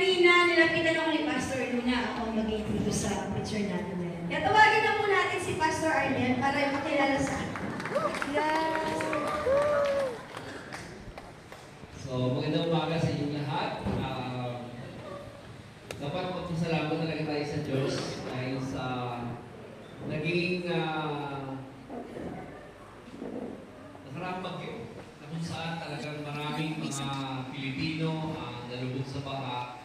kanina, nilapitan ako ni Pastor Luna ako mag-introduce sa picture natin ngayon. Kaya tawagin na po natin si Pastor Arnel para ipakilala sa atin. Yes! So, magandang umaga sa inyong lahat. Dapat magpasalamat talaga tayo sa Diyos dahil sa naging nakaraang bagyo na kung saan talagang maraming mga Pilipino nalubog sa baha.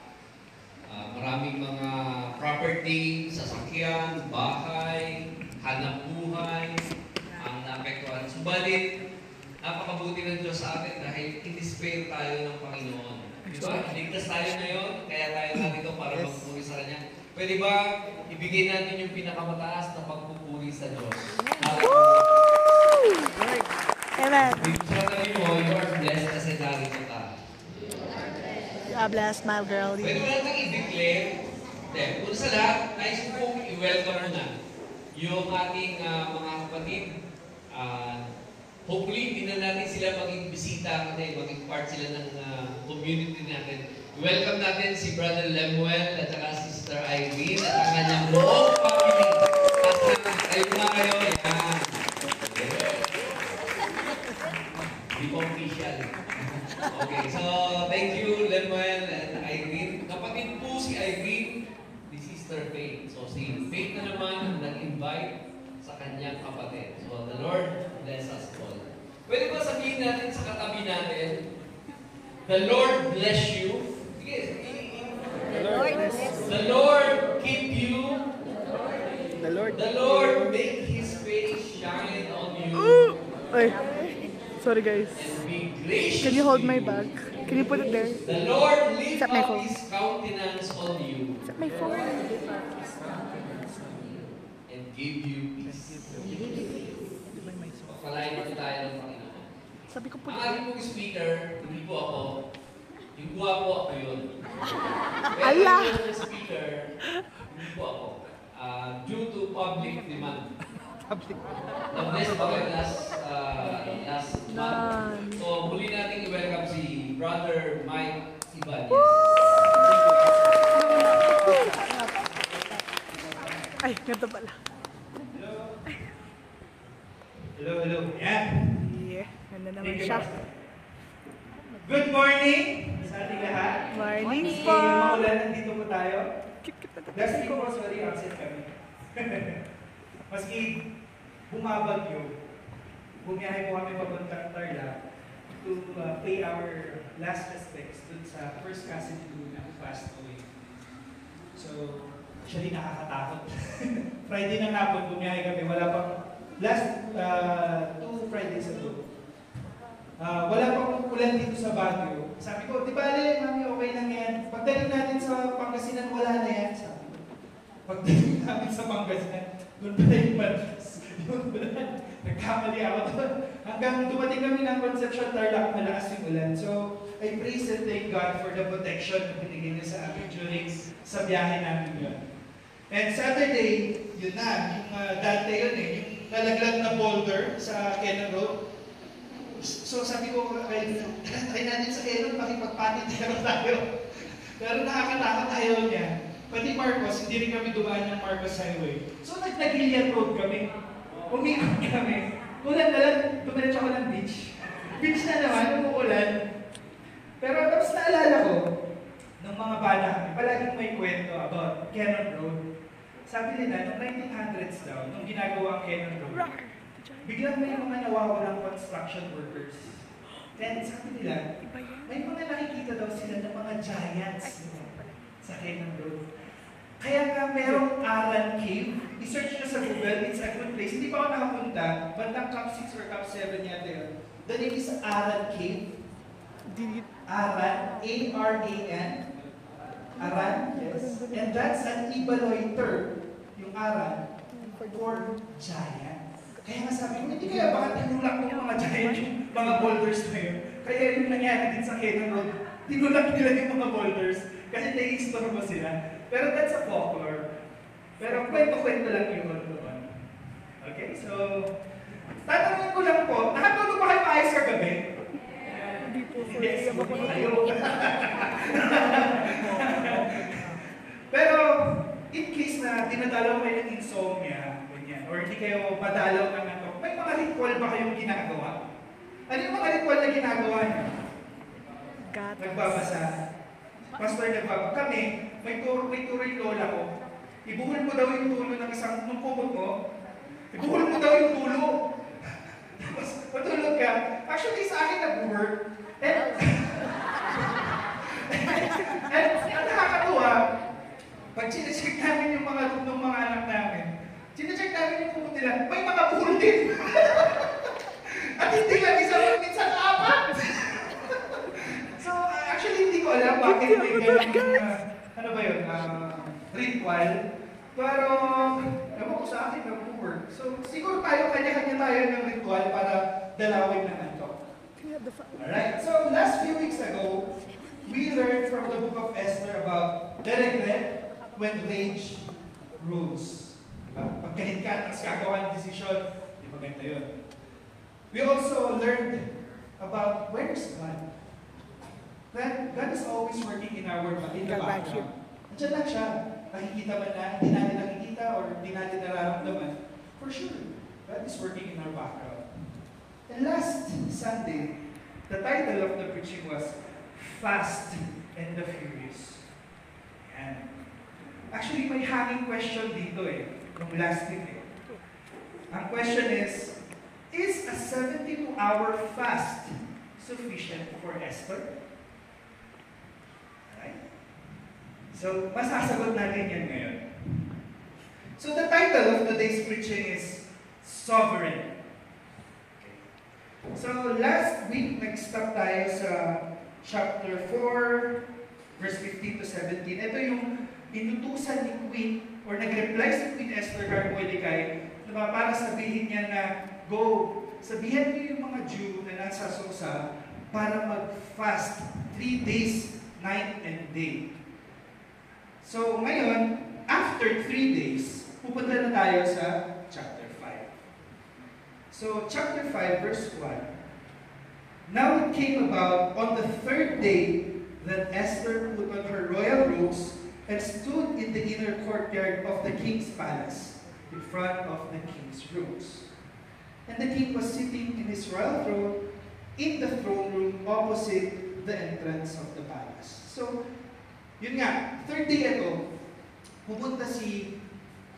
Maraming mga property, sasakyan, bahay, hanap buhay ang naapektuhan. Subalit, napakabuti ng Diyos sa atin dahil in-despair tayo ng Panginoon. Diba? Ligtas tayo ngayon, kaya tayo narito para magpupuri sa Kanya. Pwede ba ibigay natin yung pinakamataas na pagpupuri sa Diyos? Amen. Sabi mo, you are blessed kasi narito ka. God bless my girl. Pwede ba natin i-declare? Una sa lahat, nais ko pong i-welcome muna yung ating mga kapatid. Hopefully, hindi na natin sila maging bisita kasi maging part sila ng community natin. Welcome natin si Brother Lemuel at saka si Sister Irene at ang kanyang buong family. At kayo nga kayo, yan. Hindi po official. Okay, so thank you Lemuel and Irene. Kapatid po si Irene, ni Sister Faith. So si Faith na naman ang nag-invite sa kanyang kapatid. So the Lord bless us all. Pwede ba sabihin natin sa katabi natin, the Lord bless you. Sige, the Lord keep you. The Lord make His face shine on you. Ay, sorry guys. And be gracious. Can you hold my bag? Can you put it there? The Lord lift Set my up phone. His countenance on you. Set my phone. And give you peace. Pagpalain mo tayo ng Panginoon. Sabi ko po. Ang ating pong speaker, hindi po ako. Yung guwapo ako yun. Allah! Pero yung speaker, hindi po ako. Due to public demand. Na-bless ba kayo last month? So, muli natin i-welcome si Brother Mike Ibanez. Ay, ganito pala. Hello. Yan. Yeah, ganda naman siya. Good morning sa ating lahat. Morning Maski po. maulan, nandito po tayo. Cute na Last week po, sorry, absent kami. Maski bumabagyo, bumiyahe po kami papuntang Tarlac to pay our last respects dun sa first cousin ni Luna who passed away. So, actually nakakatakot. Friday ng hapon, bumiyahe kami, wala pang last 2 Fridays ago. Wala pang ulan dito sa Baguio. Sabi ko, di ba mami, okay lang yan. Pagdating natin sa Pangasinan, wala na yan. Sabi ko. Pagdating namin sa Pangasinan, doon pala yung malas. Yun pala, nagkamali ako doon. Hanggang dumating kami ng Concepcion, Tarlac, malakas yung ulan. So, I praise and thank God for the protection na binigay niya sa amin during sa biyahe namin yun. And Saturday, yun na, yung dante yun yung nalaglag na boulder sa Kenan Road. So sabi ko, try natin sa Kenan, makipagpanitero tayo. Pero nakakatakot ayaw niya. Pati Marcos, hindi rin kami dumaan ng Marcos Highway. So nag-Gillian Road kami. Umikot kami. Ulan na lang, dumiretso ako ng beach. Beach na naman, umuulan. Pero tapos naalala ko, nung mga bata kami, palaging may kwento about Kenan Road. Sabi nila, noong 1900s daw, nung ginagawa ang Kenan Road, biglang may mga nawawalang construction workers. Then sabi nila, may mga nakikita daw sila ng mga giants sa Kenan Road. Kaya nga merong Aran Cave. I-search nyo sa Google, it's a good place. Hindi pa ako nakapunta, bandang Cup 6 or Cup 7 yata yun. The name is Aran Cave. Aran, A-R-A-N. Aran, yes. And that's an Ibaloy term, yung Aran, for giant. Kaya nga sabi ko, hindi kaya baka tinulak ng mga giant yung mga boulders na yun. Kaya yung nangyari din sa Kenan Road, tinulak nila yung mga boulders kasi nai-store sila. Pero that's a folklore. Pero kwento-kwento lang yun doon. Okay, so, tatanungin ko lang po, nakatulog ba kayo maayos kagabi? Hindi po, Yes, sorry. kayo. hindi kayo madalaw ng antok, may mga ritual ba kayong ginagawa? Ano yung mga ritual na ginagawa niyo? Gatas. Nagbabasa. Pastor, nagbabasa. Kami, may turo yung lola ko. Ibuhol mo daw yung tulo ng isang kumot mo. Ibuhol mo daw yung tulo. Tapos, matulog ka. Actually, sa akin nag-work. And ang nakakatuwa, pag sinecheck namin yung mga room ng mga anak namin, sinecheck namin yung kumot nila, may mga buhol din. At hindi lang isa, minsan apat. So, actually, hindi ko alam bakit may ganun, ano ba yun, ritual. Pero, ewan ko sa akin, nag-work. So, siguro kanya-kanya tayo ng ritual para dalawin ng antok. Alright, so last few weeks ago, we learned from the book of Esther about the regret when rage rules. Diba? Pagkalit ka, tapos gagawa ng desisyon, di ba ganito yun? We also learned about where's God. That God is always working in our background. Diyan lang siya. Nakikita man na, hindi natin nakikita or hindi natin nararamdaman. For sure, God is working in our background. And last Sunday, the title of the preaching was Fast and the Furious. And actually, may hanging question dito nung last week Ang question is a 72-hour fast sufficient for Esther? Alright? So, masasagot natin yan ngayon. So, the title of today's preaching is Sovereign. So, last week, nag-stop tayo sa chapter 4, verse 15 to 17. Ito yung inutusan ni Queen, or nag-reply si Queen Esther kay Mordecai, diba, para sabihin niya na, go, sabihan niyo yung mga Jew na nasa Susa para mag-fast 3 days, night and day. So, ngayon, after 3 days, pupunta na tayo sa chapter 5. So, chapter 5, verse 1. Now it came about on the 3rd day that Esther put on her royal robes and stood in the inner courtyard of the king's palace, in front of the king's rooms. And the king was sitting in his royal throne in the throne room opposite the entrance of the palace. So, yun nga, 3rd day ito, pupunta si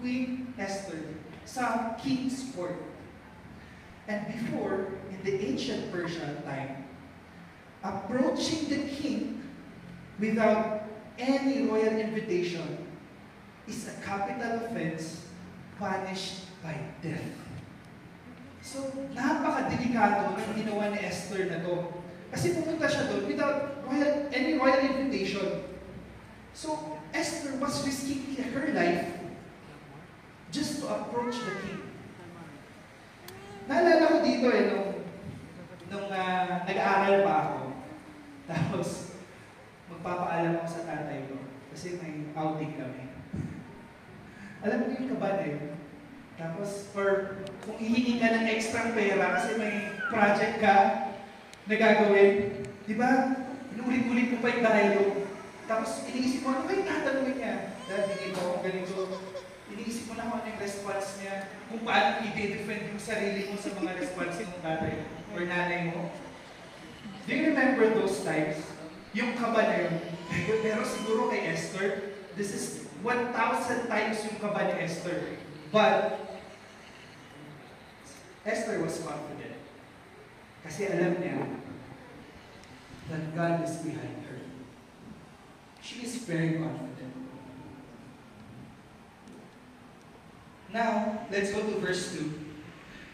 Queen Esther sa king's court. And before, in the ancient Persian time, approaching the king without any royal invitation is a capital offense punished by death. So, napakadelikado ng ginawa ni Esther na to. Kasi pumunta siya doon without any royal invitation. So, Esther was risking her life just to approach the king. Naalala ko dito nung nag-aaral pa ako. Tapos, magpapaalam ako sa tatay ko. Kasi may outing kami. Alam mo yung kaban Tapos, or kung hihingi ka ng extra pera kasi may project ka na gagawin, di ba? Inulit-ulit mo pa yung dialogue. Tapos, iniisip mo, ano ba yung tatanungin niya? Dahil hindi mo ganito. Iniisip mo na kung ano yung response niya, kung paano i-defend yung sarili mo sa mga response ng tatay or nanay mo. Do you remember those times? Yung kaba na yun. Pero siguro kay Esther, this is 1,000 times yung kaba ni Esther. But, Esther was confident. Kasi alam niya that God is behind her. She is very confident. Now, let's go to verse 2.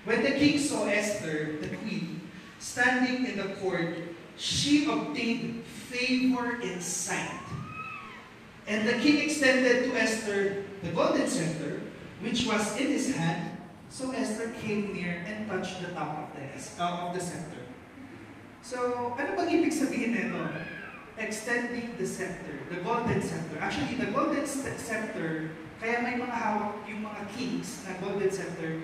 When the king saw Esther, the queen, standing in the court, she obtained favor in sight. And the king extended to Esther the golden scepter, which was in his hand. So Esther came near and touched the top of the scepter. So, ano bang ibig sabihin nito? Extending the scepter, the golden scepter. Actually, the golden scepter, kaya may mga hawak yung mga kings na golden scepter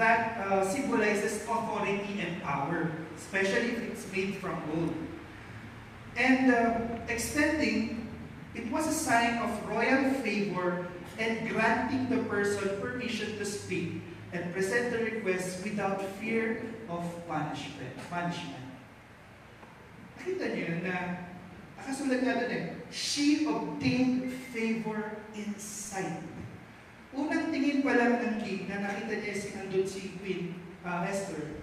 that symbolizes authority and power, especially if it's made from gold. And extending, it was a sign of royal favor and granting the person permission to speak and present the request without fear of punishment. Nakita niyo yun na, nakasulat nga doon she obtained favor in sight. Unang tingin pa lang ng king na nakita niya andun si Queen Esther.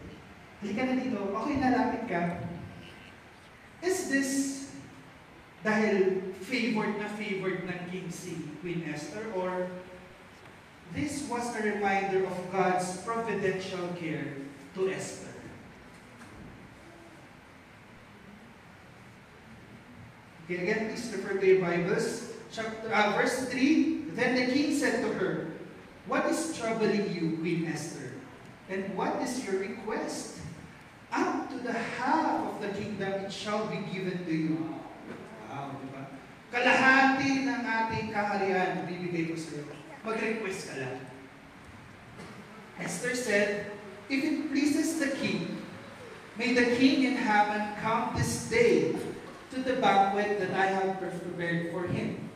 Halika na dito, okay, nalapit ka. Is this dahil favored ng king si Queen Esther, or this was a reminder of God's providential care to Esther? Okay, again, please refer to your Bibles. Verse 3, then the king said to her, "What is troubling you, Queen Esther? And what is your request? Up to the half of the kingdom it shall be given to you." Wow, di ba? Kalahati ng ating kaharian, bibigay ko sa iyo. Mag-request ka lang. Esther said, "If it pleases the king, may the king and Haman come this day to the banquet that I have prepared for him."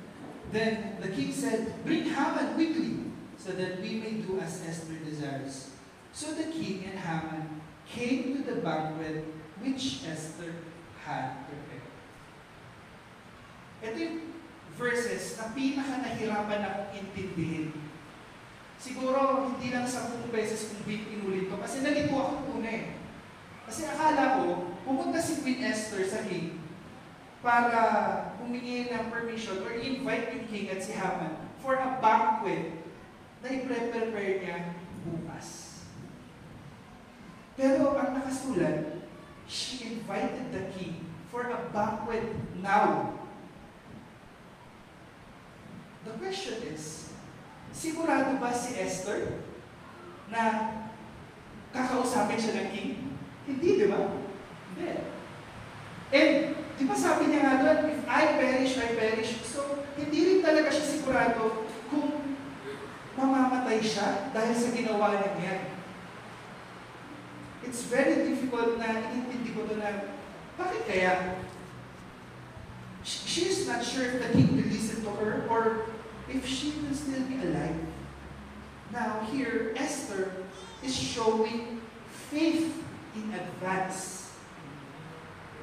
Then the king said, "Bring Haman quickly, so that we may do as Esther desires." So the king and Haman came to the banquet which Esther had prepared. Ito yung verses na pinaka-nahirapan akong intindihin. Siguro, hindi lang 10 beses kung pinulit ko, kasi nalito ako una eh. Kasi akala ko, pumunta si Queen Esther sa king para humingi ng permission or invite yung king at si Haman for a banquet na i-prepare niya bukas. Pero ang nakasulat, she invited the king for a banquet now. The question is, sigurado ba si Esther na kakausapin siya ng king? Hindi, di ba? Hindi. And, di ba sabi niya nga doon, if I perish, I perish. So, hindi rin talaga siya sigurado kung mamamatay siya dahil sa ginawa niya yan. It's very difficult na inintindi ko doon na, bakit kaya? She is not sure if the king will listen to her or if she will still be alive. Now, here, Esther is showing faith in advance.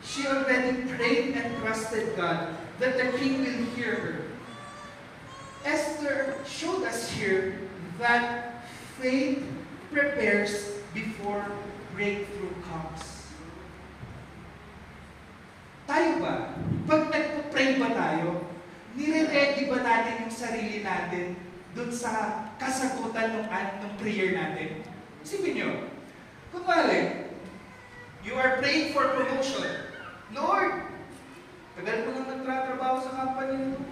She already prayed and trusted God that the king will hear her. Esther showed us here that faith prepares before breakthrough comes. Tayo ba? Pag nagpo-pray ba tayo, nire-ready ba natin yung sarili natin dun sa kasagutan ng prayer natin? Isipin nyo, kunwari, you are praying for promotion. Lord, tagal ko nang nagtratrabaho sa company nito.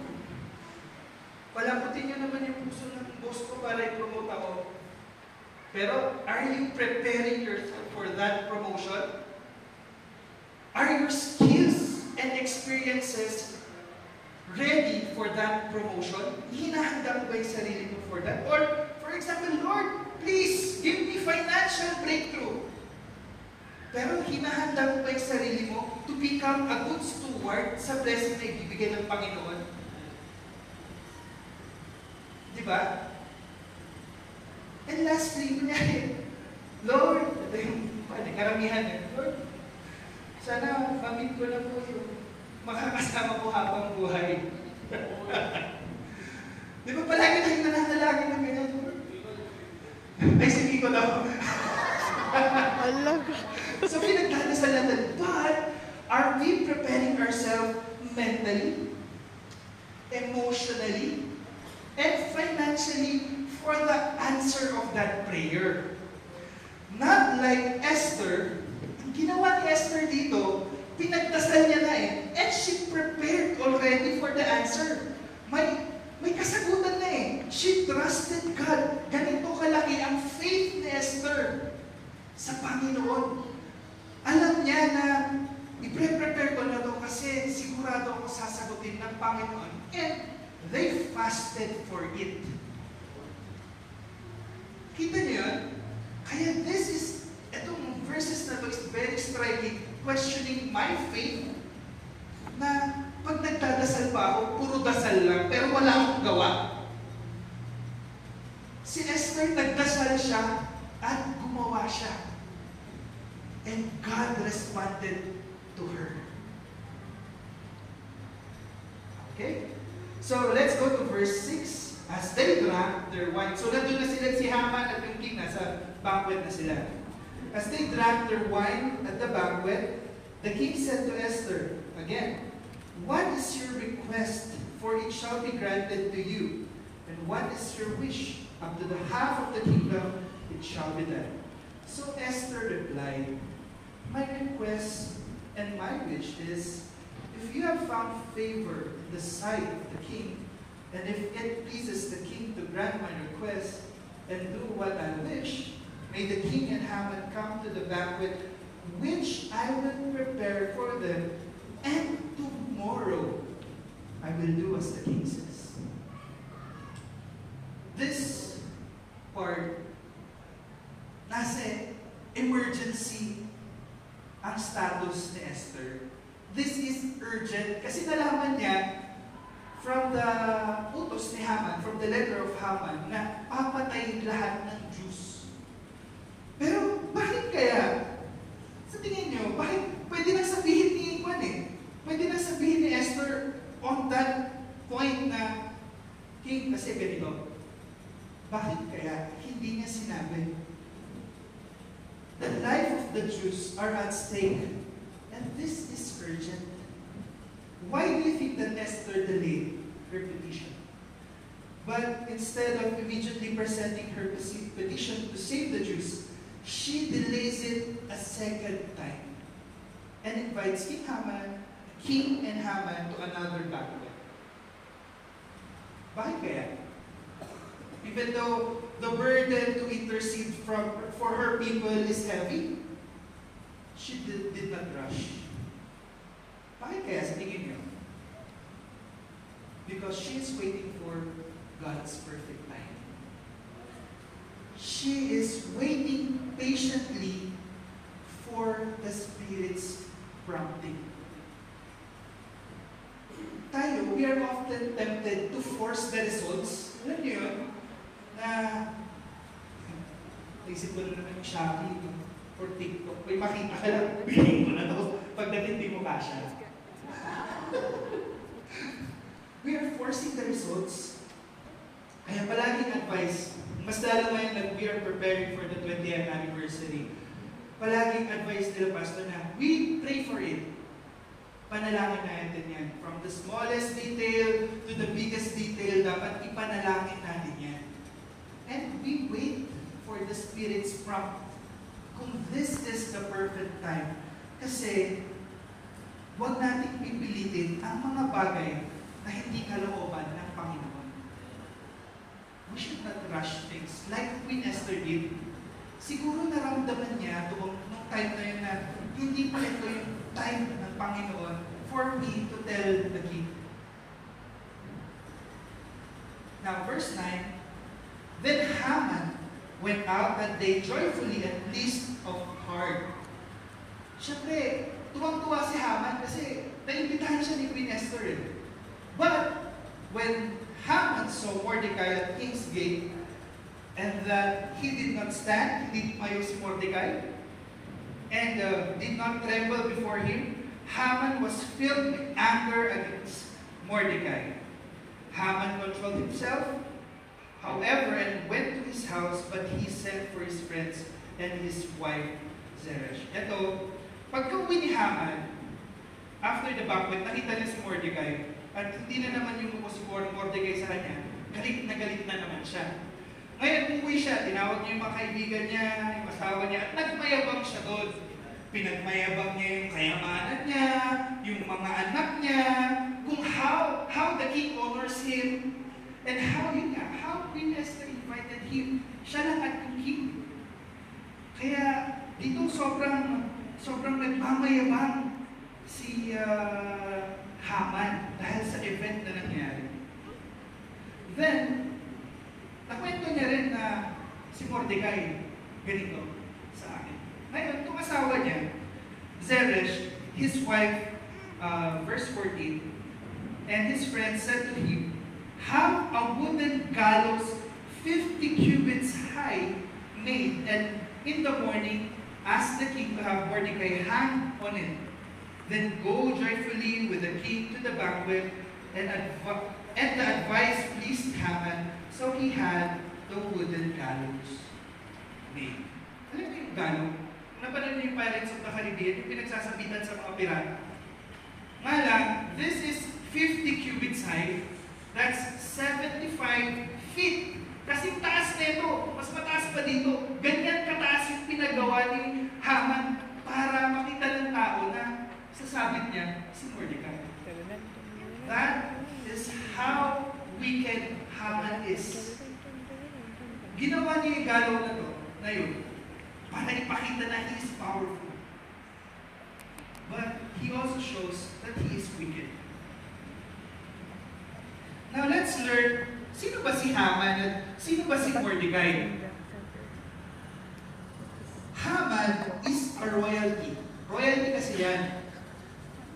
Palambutin nyo naman yung puso ng boss ko para i-promote ako. Pero, are you preparing yourself for that promotion? Are your skills and experiences ready for that promotion? Hinahanda mo ba yung sarili mo for that? Or, for example, Lord, please, give me financial breakthrough. Pero hinahanda mo ba yung sarili mo to become a good steward sa blessing na ibibigay ng Panginoon? Diba? And lastly, kunyari, Lord, ito yung karamihan eh, Lord, sana mamit ko na po yung makakasama ko habang buhay. Di ba palagi tayong nananalangin ng ganyan, Lord? Ay, sige ko daw. So, pinagdadasal natin. But, are we preparing ourselves mentally, emotionally, and financially for the answer of that prayer? Not like Esther. Ang ginawa ni Esther dito, pinagdasal niya na eh. And she prepared already for the answer. May kasagutan na eh. She trusted God. Ganito kalaki ang faith ni Esther sa Panginoon. Alam niya na i-prepare ko na to kasi sigurado ako sasagutin ng Panginoon. And they fasted for it. Kita niyo yun? Kaya itong verses na to is very striking, questioning my faith na pag nagdadasal pa ako, puro dasal lang, pero wala akong gawa. Si Esther, nagdasal siya, At gumawa siya. And God responded to her. Okay? So let's go to verse 6. As they drank their wine. So nandun na sila, si Haman at yung king, nasa banquet na sila. As they drank their wine at the banquet, the king said to Esther, again, "What is your request? For it shall be granted to you. And what is your wish? Up to the half of the kingdom it shall be done." So Esther replied, "My request and my wish is, if you have found favor in the sight of the king, and if it pleases the king to grant my request and do what I wish, may the king and Haman come to the banquet which I will prepare for them, and tomorrow I will do as the king says." This part, nasa emergency ang status ni Esther. This is urgent kasi nalaman niya from the utos ni Haman, from the letter of Haman, na papatayin lahat ng Jews. Pero bakit kaya? Sa tingin niyo, bakit pwede nang sabihin ni Juan Pwede nang sabihin ni Esther on that point na, king, kasi ganito. Bakit kaya hindi niya sinabi? The life of the Jews are at stake, and this is urgent. Why do you think that Esther delayed her petition? But instead of immediately presenting her petition to save the Jews, she delays it a second time and invites King and Haman to another banquet. Bakit kaya? Even though the burden to intercede for her people is heavy, she did not rush. Bakit kaya sa tingin niyo? Because she is waiting for God's perfect time. She is waiting patiently for the Spirit's prompting. Tayo, we are often tempted to force the results. Alam niyo yun? Na, naisip ko na naman yung Shopee or TikTok. May makita ka lang, bilhin ko na to. Pagdating di mo kasha. We are forcing the results. Kaya palaging advice, mas lalo ngayon that we are preparing for the 20th anniversary, palaging advice nila, Pastor, na we pray for it. Panalangin natin yan. From the smallest detail to the biggest detail, dapat ipanalangin natin yan. And we wait for the Spirit's prompt. Kung this is the perfect time. Kasi, huwag nating pipilitin ang mga bagay na hindi kalooban ng Panginoon. We should not rush things. Like Queen Esther did. Siguro naramdaman niya nung time na yun na hindi pa ito yung time ng Panginoon for me to tell the king. Now, verse 9, "Then Haman went out that day joyfully and pleased of heart." Siyempre, tuwang-tuwa si Haman kasi naimbitahan siya ni Queen Esther. But when Haman saw Mordecai at King's Gate, and that he did not stand, hindi tumayo si Mordecai, and did not tremble before him, Haman was filled with anger against Mordecai. Haman controlled himself, however, and went to his house, but he sent for his friends and his wife Zeresh. Ito, pagka-uwi ni Haman, after the banquet, nakita niya si Mordecai, at hindi na naman yung si Mordecai sa kanya, galit na naman siya. Ngayon, umuwi siya, tinawag niya yung mga kaibigan niya, yung asawa niya, at nagmayabang siya doon. Pinagmayabang niya yung kayamanan niya, yung mga anak niya, kung how the king honors him, and how Queen Esther invited him. Siya lang at yung king. Kaya dito sobrang nagmamayabang si Haman dahil sa event na nangyari. Then, nakwento niya rin na si Mordecai ganito sa akin. Ngayon, itong asawa niya, Zeresh, his wife, verse 14, and his friends said to him, "Have a wooden gallows 50 cubits high made, and in the morning ask the king to have Mordecai hang on it. Then go joyfully with the king to the banquet, and the advice pleased Haman, so he had the wooden gallows made. Alam mo yung gallows? Napanood niyo yung Pirates of the Caribbean, yung pinagsasabitan sa mga pirata. Nga lang, this is 50 cubits high. That's 75 feet. Kasing taas nito, mas mataas pa dito. Ganyan kataas yung pinagawa ni Haman para makita ng tao na sasabit niya si Mordecai. That is how wicked Haman is. Ginawa niya yung galaw na to, na yun, para ipakita na he is powerful. But he also shows that he is wicked. Now let's learn, sino ba si Haman at sino ba si Mordecai? Haman is a royalty. Royalty kasi yan.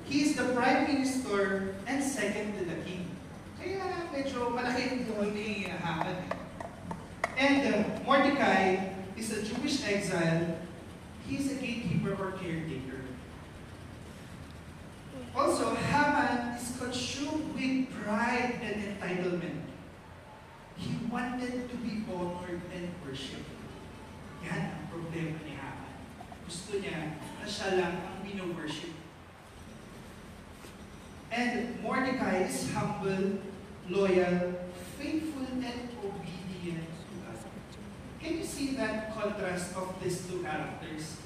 He is the prime minister and second to the king. Kaya medyo malaki yung ni Haman. And Mordecai is a Jewish exile. He is a gatekeeper or caretaker. Also, Haman is consumed with pride and entitlement. He wanted to be honored and worshipped. Yan ang problema ni Haman. Gusto niya na siya lang ang bino-worship. And Mordecai is humble, loyal, faithful, and obedient to God. Can you see that contrast of these two characters?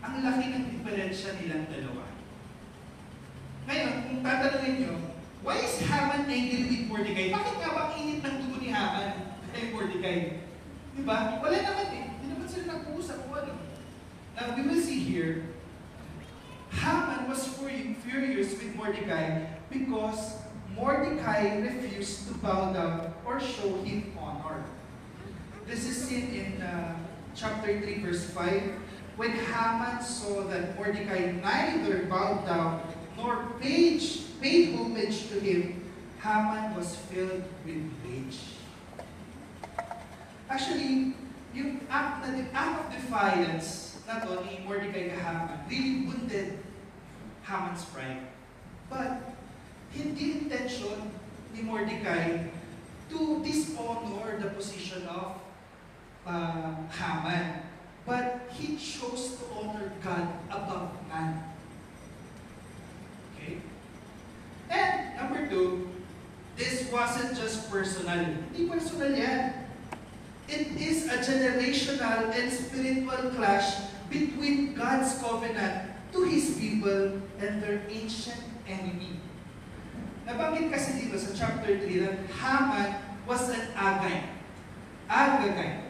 Ang laki ng diferensya nilang dalawa. Ngayon, kung tatanungin nyo, why is Haman angry with Mordecai? Bakit nga ba ang init ng dugo ni Haman kay Mordecai? Diba? Wala naman eh. Hindi naman sila nag-uusap kung ano. Now, we will see here, Haman was furious with Mordecai because Mordecai refused to bow down or show him honor. This is seen in chapter 3, verse 5, when Haman saw that Mordecai neither bowed down nor paid homage to him. Haman was filled with rage. Actually, the act of defiance, not only Mordecai kay Haman, really wounded Haman's pride. But hindi intention ni Mordecai to dishonor the position of Haman. But he chose to honor God above man. Okay? And number two, this wasn't just personal. Hindi personal yan. It is a generational and spiritual clash between God's covenant to His people and their ancient enemy. Nabanggit kasi dito sa chapter 3 that Haman was an Agagite,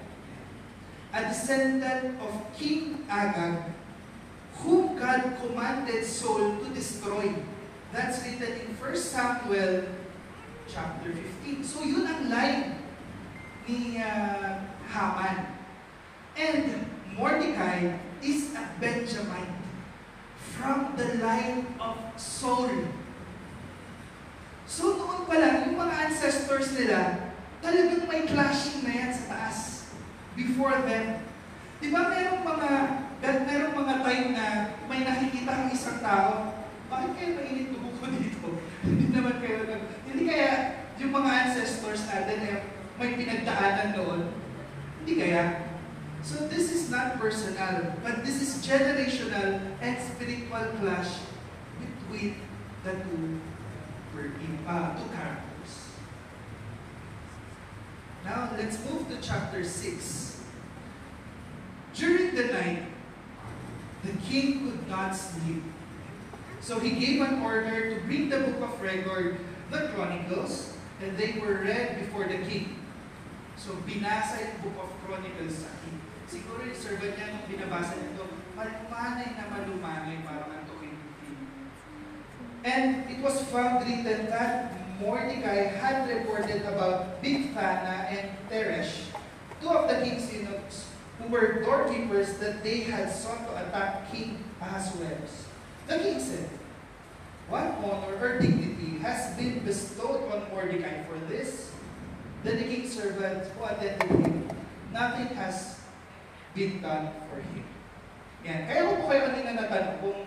a descendant of King Agag, whom God commanded Saul to destroy. That's written in 1 Samuel chapter 15. So yun ang line ni Haman. And Mordecai is a Benjamite from the line of Saul. So noon pa lang, yung mga ancestors nila, talagang may clashing na yan sa taas. Before them. Di ba merong mga time na may nakikita kang isang tao, bakit kayo mainit tubo ko dito? Hindi naman kayo, hindi kaya yung mga ancestors natin may pinagdaanan noon? Hindi kaya? So this is not personal, but this is generational and spiritual clash between the two characters. Now, let's move to chapter 6. During the night, the king could not sleep. So he gave an order to bring the book of record, the Chronicles, and they were read before the king. So binasa yung book of Chronicles sa king. Siguro yung servant niya nung binabasa nito, malumanay na malumanay, parang antukin yung king. And it was found written that Mordecai had reported about Bigthana and Teresh, two of the king's eunuchs, who were doorkeepers, that they had sought to attack King Ahasuerus. The king said, "What honor or dignity has been bestowed on Mordecai for this?" Then the king's servant who attended him, "Nothing has been done for him. Yan. Kaya ko po kayo kanina natanong kung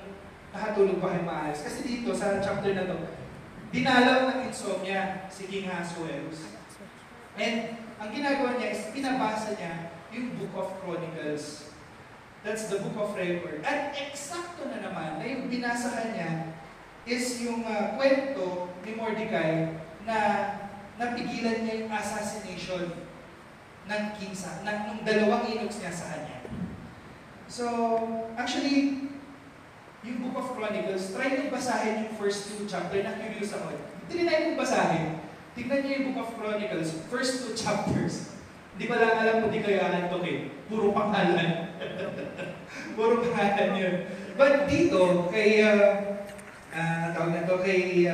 nakatulog pa kayo maayos. Kasi dito sa chapter na to, dinalaw ng insomnia si King Ahasuerus. And ang ginagawa niya is pinabasa niya yung Book of Chronicles. That's the Book of Record. At eksakto na naman na yung binasa niya is yung kwento ni Mordecai na napigilan niya yung assassination ng king ng dalawang eunuchs niya sa kanya. So, actually, yung Book of Chronicles, try nyo basahin yung first 2 chapter na curious ako. Tinry kong basahin. Tignan niyo yung Book of Chronicles, first 2 chapters. Hindi ba lang alam kung di kayo aantokin? Puro pangalan. Puro pangalan yun. But dito, kay, tawag na to, kay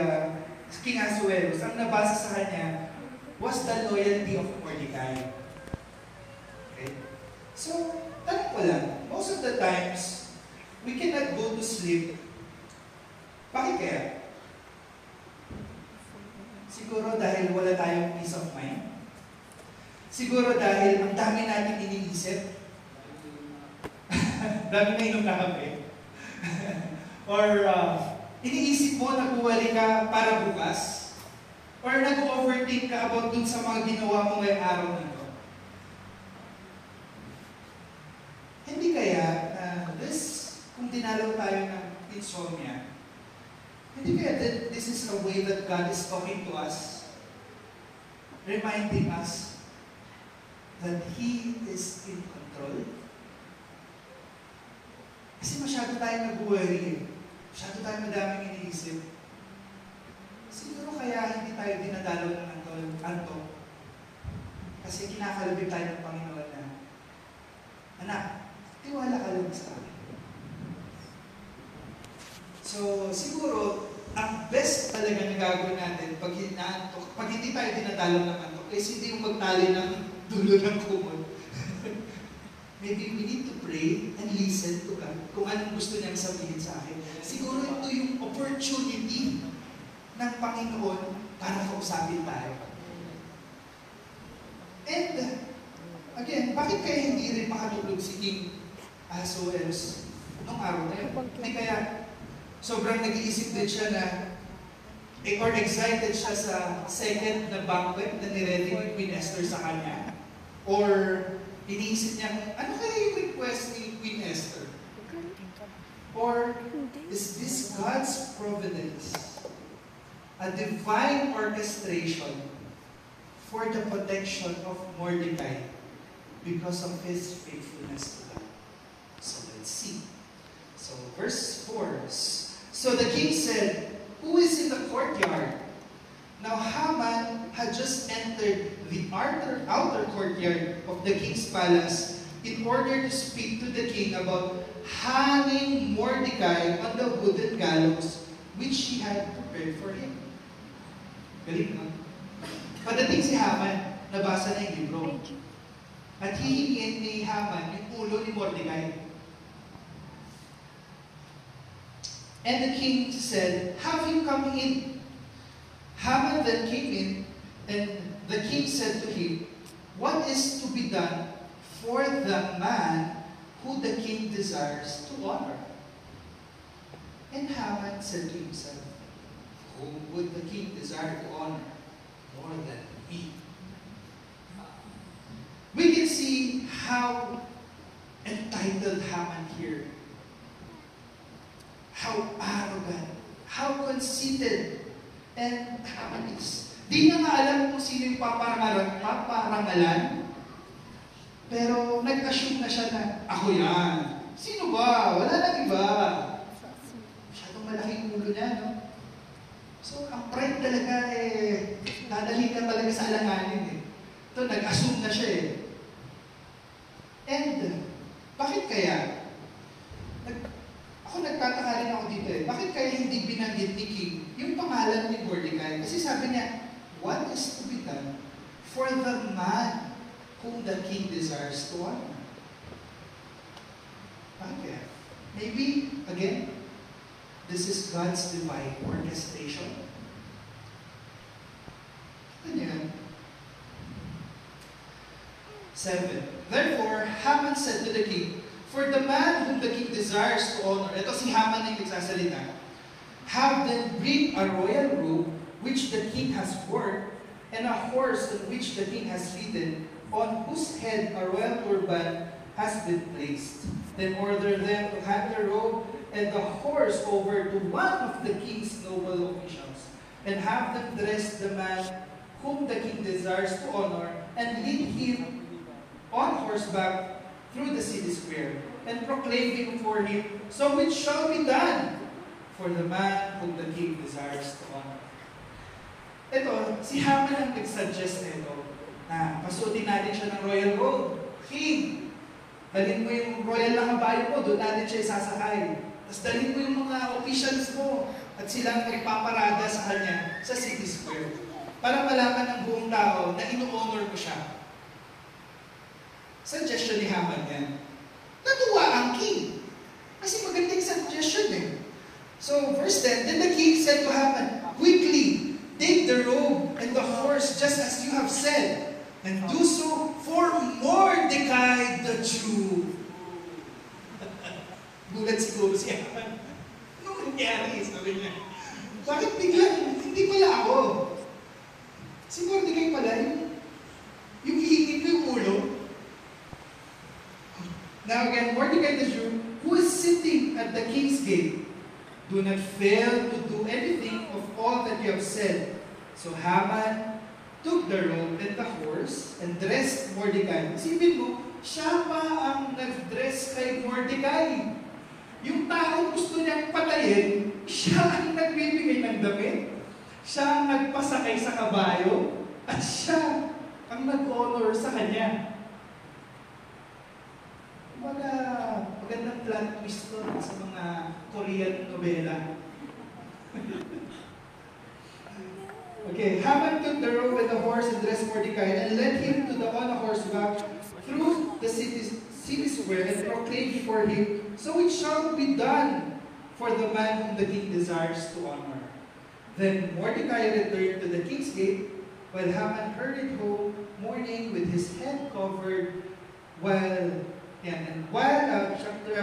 King Ahasuerus, ang nabasa sa kanya was the loyalty of Mordecai. Okay? So, tanong ko lang, most of the times, we cannot go to sleep. Bakit kaya? Siguro dahil wala tayong peace of mind. Siguro dahil ang dami natin iniisip. Dami na inom na kape. Or iniisip mo na buwali ka para bukas. Or nag-overthink ka about dun sa mga ginawa mo ngayong araw na ito. Hindi kaya kung dinalaw tayo ng insomnia, hindi kaya that this is a way that God is talking to us, reminding us that He is in control? Kasi masyado tayong nag-worry. Masyado tayong madaming iniisip. Siguro kaya hindi tayo dinadalaw ng antok. Kasi kinakalabig tayo ng Panginoon na, anak, tiwala ka lang sa akin. So, siguro, ang best talaga na gagawin natin pag hindi tayo dinadalaw ng antok, is hindi yung magtali ng dulo ng kumot. Maybe we need to pray and listen to God kung anong gusto niyang sabihin sa akin. Siguro ito yung opportunity ng Panginoon para kausapin tayo. And, again, bakit kaya hindi rin makatulog si King Ahasuerus nung araw na yun? Hindi kaya sobrang nag-iisip din siya na or excited siya sa second na banquet na niready ni Queen Esther sa kanya? Or iniisip niya, ano kaya yung request ni Queen Esther? Or is this God's providence? A divine orchestration for the protection of Mordecai because of his faithfulness to God. So let's see. So verse 4. So the king said, "Who is in the courtyard?" Now Haman had just entered the outer courtyard of the king's palace in order to speak to the king about hanging Mordecai on the wooden gallows which he had prepared for him. Galing naman. Pagdating si Haman, nabasa na yung libro. At hihingin ni Haman yung ulo ni Mordecai. And the king said, "Have him come in." Haman then came in, and the king said to him, "What is to be done for the man who the king desires to honor?" And Haman said to himself, "Whom would the king desire to honor more than me?" We can see how entitled Haman here. How arrogant, how conceited, and Haman is. Di niya nga alam kung sino yung paparangalan, pero nag-assume na siya na, ako yan. Sino ba? Wala nang iba. Masyadong malaking ulo niya, no? So, ang pride talaga dadalhin ka talaga sa alanganin Ito, nag-assume na siya And, bakit kaya? Ako nagtataka rin ako dito Bakit kaya hindi binanggit ni King yung pangalan ni Mordecai? Kasi sabi niya, what is to be done for the man whom the king desires to honor? Bakit kaya? Maybe, again, this is God's divine orchestration. Ano yan? 7. Therefore, Haman said to the king, "For the man whom the king desires to honor," ito si Haman ang nagsasalita, "have them bring a royal robe which the king has worked, and a horse on which the king has ridden, on whose head a royal turban has been placed. Then order them to hand the robe and the horse over to one of the king's noble officials, and have them dress the man whom the king desires to honor, and lead him on horseback through the city square, and proclaim him for him, so it shall be done for the man whom the king desires to honor." Ito, si Haman ang nag-suggest nito na pasuotin natin siya ng royal robe. King, dalhin mo yung royal na kabayo mo, doon natin siya isasakay. Tapos dalhin mo yung mga officials mo at silang magpaparada sa kanya sa city square para malaman ng buong tao na ino-honor mo siya. Suggestion ni Haman yan. Natuwa ang king. Kasi magandang suggestion eh. So, verse 10, "Then the king said to Haman, 'Quickly, take the robe and the horse just as you have said, and do so for Mordecai the Jew.'" Gulat siguro si Haman. Ano nangyari? Sabi niya, bakit biglang, hindi pala ako? Si Mordecai pala, yung hihingin ko yung ulo. Now again, Mordecai the Jew, who is sitting at the king's gate, "Do not fail to do anything of all that you have said." So Haman took the robe and the horse and dressed Mordecai. Isipin mo, siya pa ang nag-dress kay Mordecai. Yung tao gusto niyang patayin, siya ang nagbibigay ng damit. Siya ang nagpasakay sa kabayo. At siya ang nag-honor sa kanya. Magandang plot twist to sa mga Korean novela. Okay, Haman took the robe and the horse and dressed Mordecai and led him to the on a horseback through the city square and proclaimed before him, "So it shall be done for the man whom the king desires to honor." Then Mordecai returned to the king's gate, while Haman hurried home, mourning with his head covered,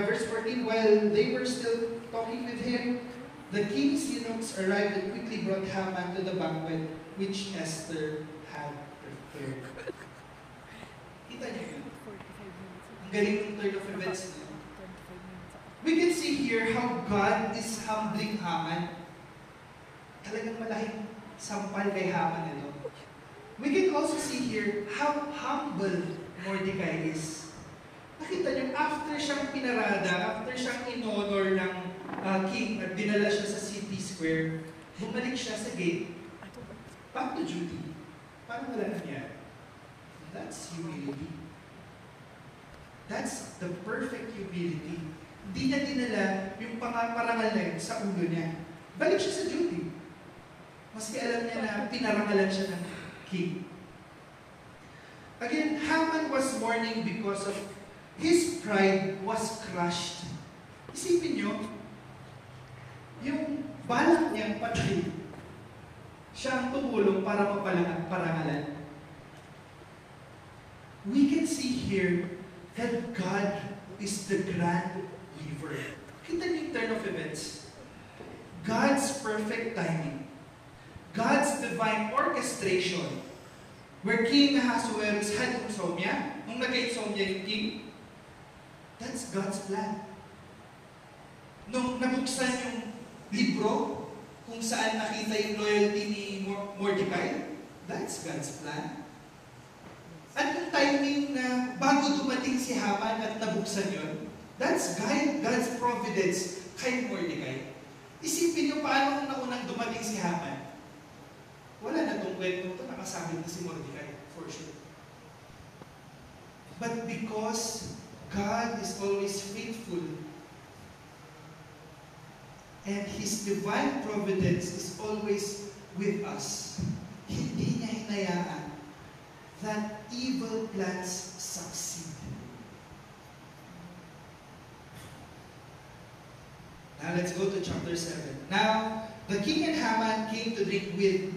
verse 14, while they were still talking with him, the king's eunuchs arrived and quickly brought Haman to the banquet which Esther had prepared. Kita niyo yun? Ang galing ng turn of events niyo. We can see here how God is humbling Haman. Talagang malaking sampal kay Haman ito. We can also see here how humble Mordecai is. Nakita niyo, after siyang pinarada, after siyang in-honor ng king at dinala siya sa city square, bumalik siya sa gate, back to duty. Parang wala nangyari. That's humility. That's the perfect humility. Hindi niya dinala yung parangal na yun sa ulo niya. Balik siya sa duty. Maski alam niya na pinarangalan siya ng king. Again, Haman was mourning because of his pride was crushed. Isipin niyo, yung balak niyang patay, siya ang tumulong para maparangalan. We can see here that God is the grand weaver. Kita niyo yung turn of events. God's perfect timing. God's divine orchestration. Where King Ahasuerus had insomnia, nung nagka-insomnia yung king, that's God's plan. Nung nabuksan yung libro, kung saan nakita yung loyalty ni Mordecai, that's God's plan. At yung timing na bago dumating si Haman at nabuksan yun, that's God's providence kay Mordecai. Isipin niyo paano kung naunang dumating si Haman. Wala na itong kwento ito, nakasabit na si Mordecai, for sure. But because God is always faithful, and His divine providence is always with us, hindi niya hinayaan that evil plans succeed. Now let's go to chapter 7. Now, the king and Haman came to drink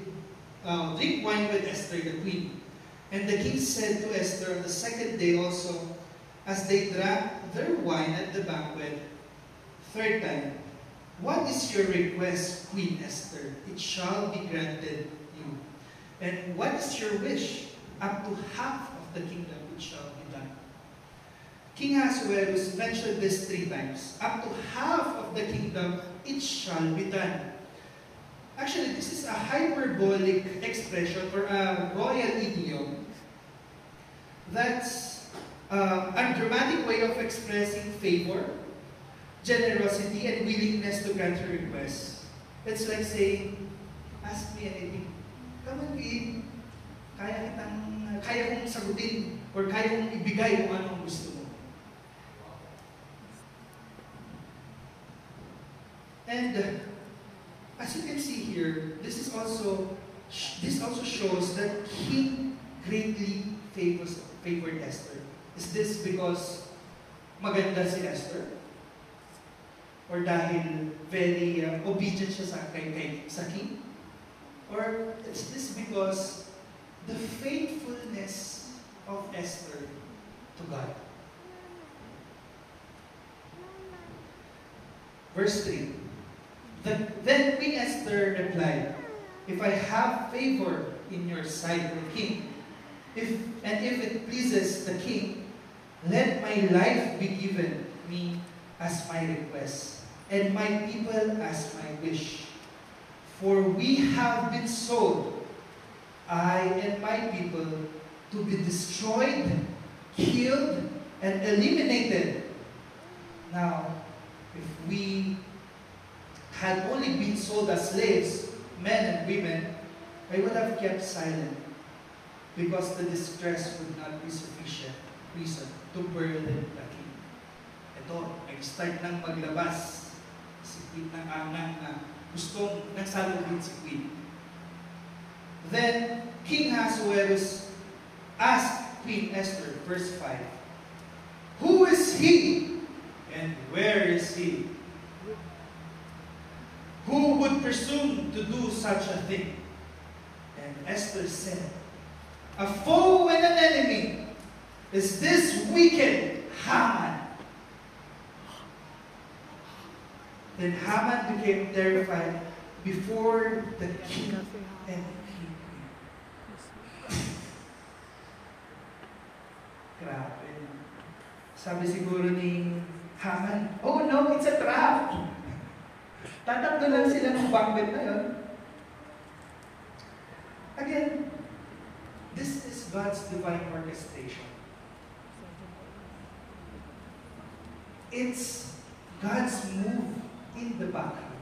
wine with Esther the queen. And the king said to Esther on the second day also, as they drank their wine at the banquet, third time, what is your request, Queen Esther? It shall be granted you. And what is your wish? Up to half of the kingdom it shall be done. King Ahasuerus mentioned this 3 times. Up to half of the kingdom it shall be done. Actually, this is a hyperbolic expression or a royal idiom that's a dramatic way of expressing favor, generosity, and willingness to grant your requests. It's like saying, ask me anything. Come on, Queen. Kaya kong sagutin or kaya kong ibigay kung anong gusto mo. And as you can see here, this also shows that King greatly favored Esther. Is this because maganda si Esther? Or dahil very obedient siya sa king? Or is this because the faithfulness of Esther to God? Verse 3. Then Queen Esther replied, if I have favor in your sight, O king, if it pleases the king, let my life be given me as my request, and my people as my wish. For we have been sold, I and my people, to be destroyed, killed, and eliminated. Now, if we had only been sold as slaves, men and women, I would have kept silent, because the distress would not be sufficient reason to burden the king. Ito, nag-start ng maglabas si Queen ng angang na gustong nagsalubin si Queen. Then, King Ahasuerus asked Queen Esther, verse 5, who is he and where is he? Who would presume to do such a thing? And Esther said, a foe and an enemy is this wicked Haman. Then Haman became terrified before the king and queen. Grabe. Sabi siguro ni Haman, oh no, it's a trap. Tatakbo lang sila ng banquet na yun. Again, this is God's divine orchestration. It's God's move in the background.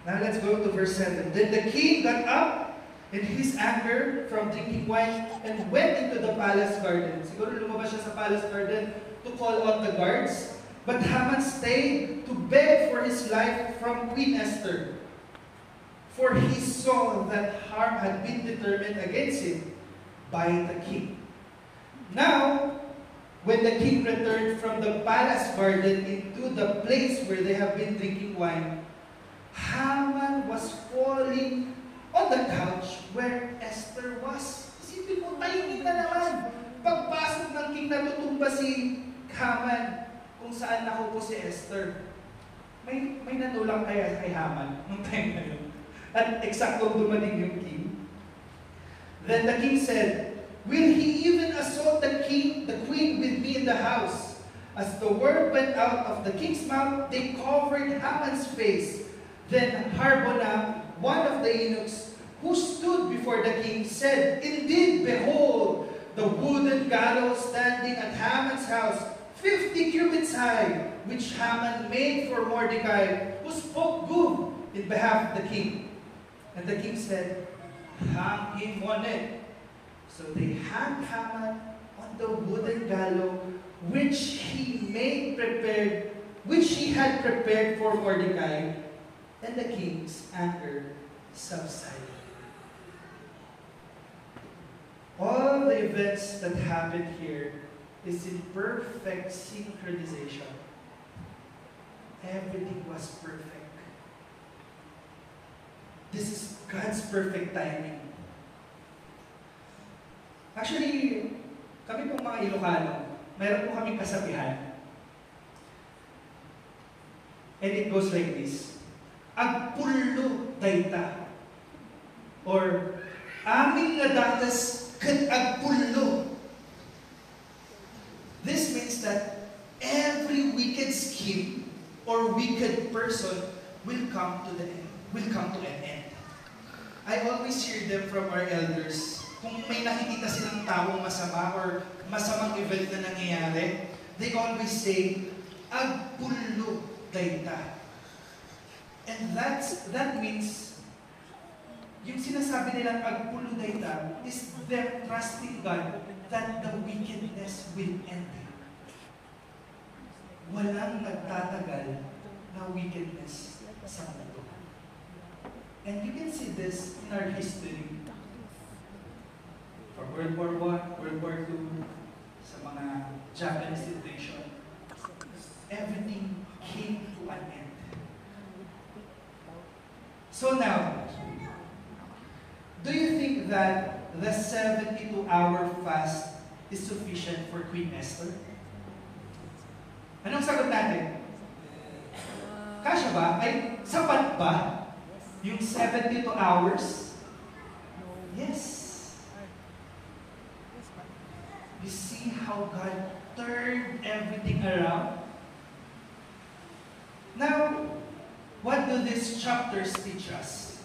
Now let's go to verse 7. Then the king got up in his anger from drinking wine and went into the palace garden. Siguro lumabas siya sa palace garden to call on the guards. But Haman stayed to beg for his life from Queen Esther. For he saw that harm had been determined against him by the king. Now, when the king returned from the palace garden into the place where they have been drinking wine, Haman was falling on the couch where Esther was. Isipin mo, timing na naman. Pagpasok ng king, natutumba si Haman kung saan nakupo si Esther. May nanulang kaya kay Haman nung time na yun. At eksaktong dumating yung king. Then the king said, will he even assault the king, the queen with me in the house? As the word went out of the king's mouth, they covered Haman's face. Then Harbona, one of the eunuchs who stood before the king, said, indeed, behold, the wooden gallows standing at Haman's house, 50 cubits high, which Haman made for Mordecai, who spoke good in behalf of the king. And the king said, hang him on it. So they hanged Haman on the wooden gallows, which he had prepared for Mordecai, and the king's anger subsided. All the events that happened here is in perfect synchronization. Everything was perfect. This is God's perfect timing. Actually, kami pong mga Ilocano, mayroon po kaming kasabihan. And it goes like this. Agpullo dayta. Or, aming nadatas kat agpullo. This means that every wicked scheme or wicked person will come to an end. I always hear them from our elders. Kung may nakikita silang taong masama or masamang event na nangyayari, they always say, agpullo dayta. And that means, yung sinasabi nilang agpullo dayta is them trusting God that the wickedness will end. Walang nagtatagal na wickedness sa mundo. And you can see this in our history. From World War I, World War II, sa mga Japanese invasion, everything came to an end. So now, do you think that the 72-hour fast is sufficient for Queen Esther? Anong sagot natin? Kasya ba? Ay, sapat ba yung 72 hours? Yes. You see how God turned everything around? Now, what do these chapters teach us?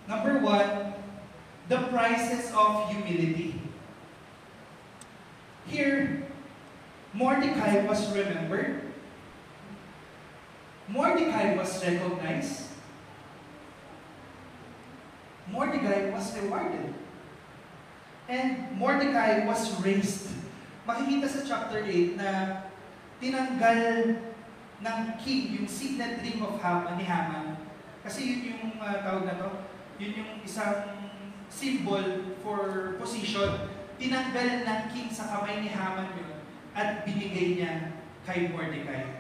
Number one, the prices of humility. Here, Mordecai was remembered. Mordecai was recognized. Mordecai was rewarded. And Mordecai was raised. Makikita sa chapter 8 na tinanggal ng king yung signet ring of Haman, ni Haman. Kasi yun yung tawag na to, yun yung isang symbol for position. Tinanggal ng king sa kamay ni Haman yun at binigay niya kay Mordecai.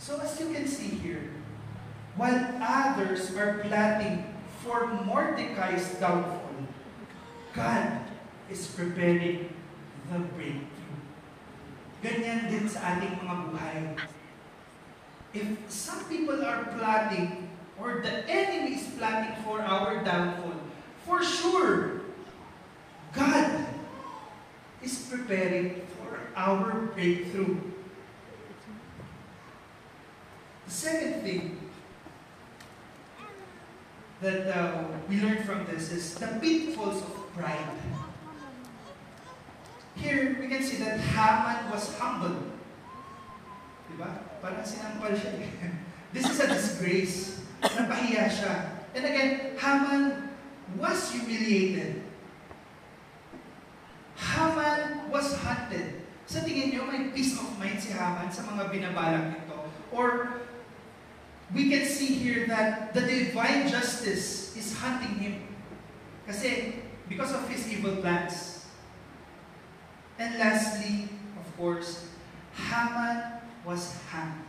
So as you can see here, while others are plotting for Mordecai's downfall, God is preparing the breakthrough. Ganyan din sa ating mga buhay. If some people are plotting or the enemy is plotting for our downfall, for sure, God is preparing for our breakthrough. The second thing that we learn from this is the pitfalls of pride. Here, we can see that Haman was humble. Diba? Parang sinampal siya. This is a disgrace. Napahiya siya. And again, Haman was humiliated. Haman was hunted. Sa tingin niyo, may peace of mind si Haman sa mga binabalak nito? Or, we can see here that the divine justice is hunting him. Kasi, because of his evil plans. And lastly, of course, Haman was hanged.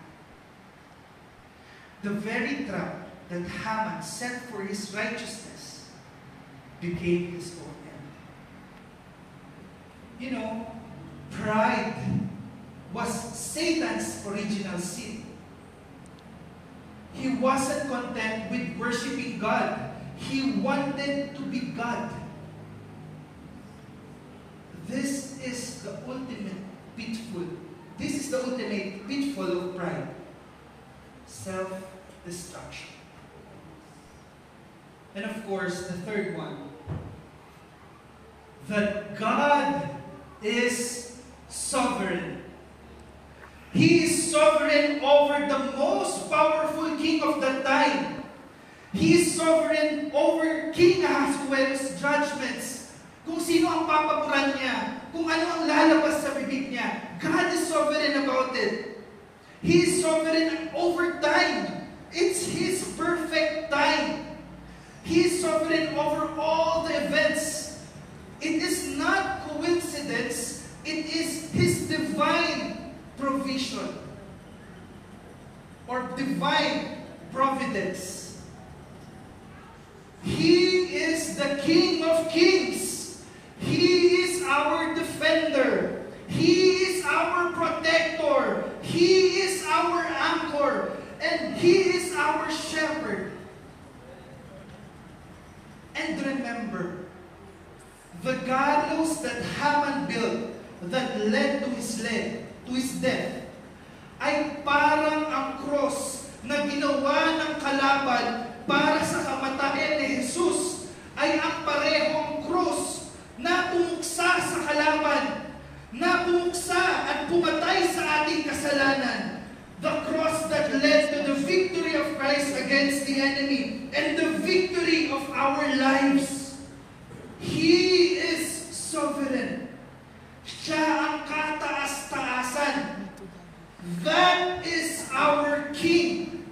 The very trap that Haman set for his righteousness became his own end. You know, pride was Satan's original sin. He wasn't content with worshiping God. He wanted to be God. This is the ultimate pitfall. This is the ultimate pitfall of pride. Self-destruction. And of course, the third one, that God is sovereign. He is sovereign over the most powerful king of the time. He is sovereign over King Ahasuerus' judgments. Kung sino ang papapuran niya, kung ano ang lalabas sa bibig niya, God is sovereign about it. He is sovereign over time. It's His perfect time. He is sovereign over all the events. It is not coincidence. It is His divine provision or divine providence. He is the King of Kings. He And remember, the gallows that Haman built that led to his death, ay parang ang cross na ginawa ng kalaban para sa kamatayan ni Jesus ay ang parehong cross na pumuksa sa kalaban, na pumuksa at pumatay sa ating kasalanan. The cross that led to the victory of Christ against the enemy and the victory of our lives. He is sovereign. Siya ang kataas-taasan. That is our King.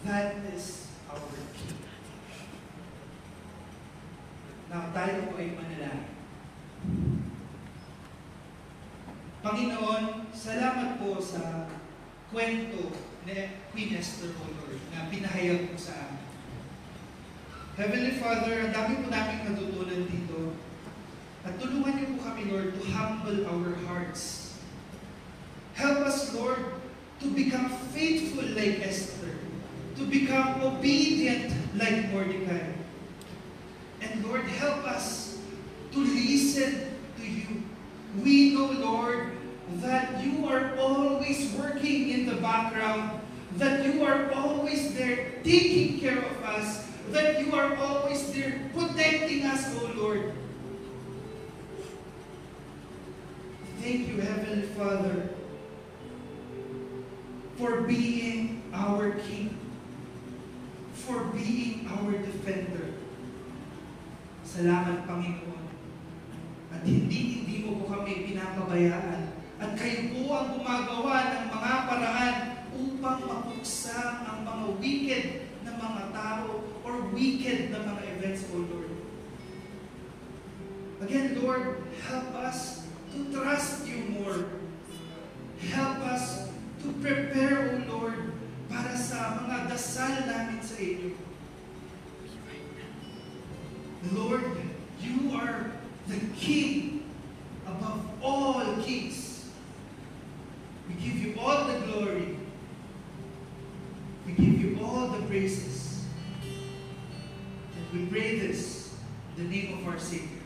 That is our King. Now, tayo po ay manalangin. Panginoon, salamat po sa kwento ni Queen Esther, O Lord, na pinahayag mo sa amin. Heavenly Father, ang dami po namin natutunan dito. At tulungan niyo po kami, Lord, to humble our hearts. Help us, Lord, to become faithful like Esther, to become obedient like Mordecai. And Lord, help us to listen to you. We know, Lord, that you are always working in the background, that you are always there taking care of us, that you are always there protecting us, O Lord. Thank you, Heavenly Father, for being our King, for being our defender. Salamat, Panginoon. At hindi mo po kami pinapabayaan. At kayo po ang gumagawa ng mga paraan upang mapuksa ang mga wicked na mga tao or wicked na mga events, O Lord. Again, Lord, help us to trust you more. Help us to prepare, O Lord, para sa mga dasal namin sa inyo. Lord, you are the King above all kings. We give you all the glory. We give you all the praises. And we pray this in the name of our Savior.